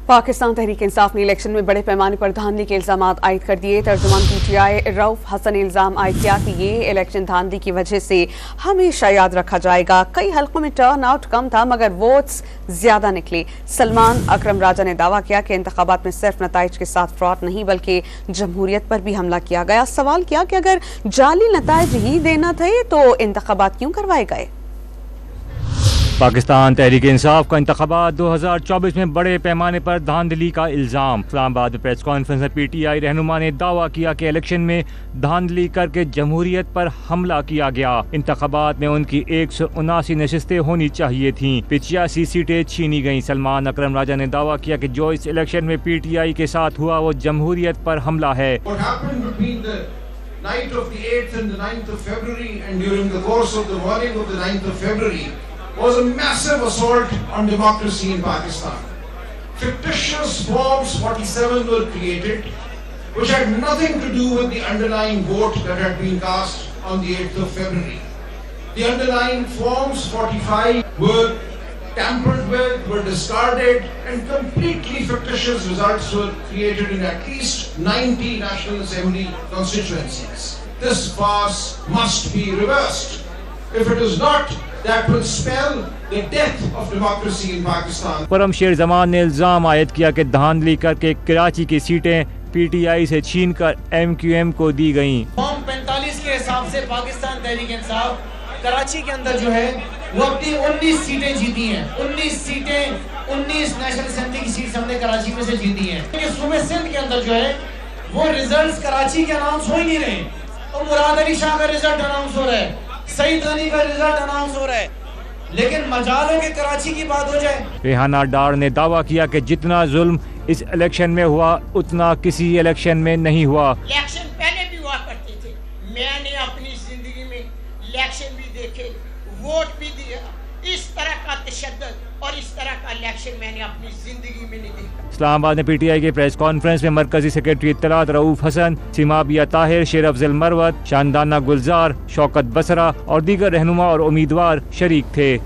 पाकिस्तान तहरीक इंसाफ ने इलेक्शन में बड़े पैमाने पर धांधली के इल्जामात आयद कर दिए। तर्जुमान PTI रऊफ हसन ने इल्जाम आयद किया कि ये इलेक्शन धांधली की वजह से हमेशा याद रखा जाएगा। कई हल्कों में टर्न आउट कम था मगर वोट्स ज्यादा निकले। सलमान अकरम राजा ने दावा किया कि इंतखाबात में सिर्फ नताइज के साथ फ्रॉड नहीं बल्कि जमहूरियत पर भी हमला किया गया। सवाल किया कि अगर जाली नताइज ही देना थे तो इंतखाबात क्यों करवाए गए। पाकिस्तान तहरीक इंसाफ का इंतखाबात 2024 में बड़े पैमाने पर धांधली का इल्जाम। इस्लामाबाद में प्रेस कॉन्फ्रेंस में PTI रहनुमा ने दावा किया कि इलेक्शन में धांधली करके जमहूरियत पर हमला किया गया। इंतखाबात में उनकी 179 नशिस्तें होनी चाहिए थीं, 85 सीटें छीनी गईं। सलमान अकरम राजा ने दावा किया कि जो इस इलेक्शन में PTI के साथ हुआ वो जमहूरियत पर हमला है। Was a massive assault on democracy in Pakistan. Fictitious Forms 47 were created, which had nothing to do with the underlying vote that had been cast on the 8th of February. The underlying Forms 45 were tampered with, were discarded, and completely fictitious results were created in at least 90 National Assembly constituencies. This farce must be reversed. If it is not, that will spell the death of democracy in Pakistan. परम शेर जमान ने इल्जाम आयद किया कि धांधली करके कराची की सीटें PTI से छीनकर MQM को दी गईं। फॉर्म 45 के हिसाब से पाकिस्तान तहरीक इंसाफ कराची के अंदर जो है वो अपनी 19 सीटें जीती हैं। 19 सीटें 19 नेशनल असेंबली की सीट हमने कराची में से जीती हैं। सूबे सिंध के अंदर जो है वो रिजल्ट्स कराची के अनाउंस हो ही नहीं रहे। और मुराद अली शाह का रिजल्ट अनाउंस हो रहा है, सईद गनी का रिजल्ट अनाउंस हो रहा है, लेकिन मजालों के कराची की बात हो जाए। रेहाना डार ने दावा किया कि जितना जुल्म इस इलेक्शन में हुआ उतना किसी इलेक्शन में नहीं हुआ। इलेक्शन पहले भी हुआ करते थे, मैंने अपनी जिंदगी में इलेक्शन भी देखे, वोट भी दिया। इस तरह का तशद्दुद और इस तरह का इलेक्शन मैंने अपनी जिंदगी में नहीं देखा। इस्लामाबाद में PTI के प्रेस कॉन्फ्रेंस में मरकजी सेक्रेटरी इत्तलात रऊफ हसन, सिमाबिया ताहिर, शेर अफजल मरवत, शानदाना गुलजार, शौकत बसरा और दीगर रहनुमा और उम्मीदवार शरीक थे।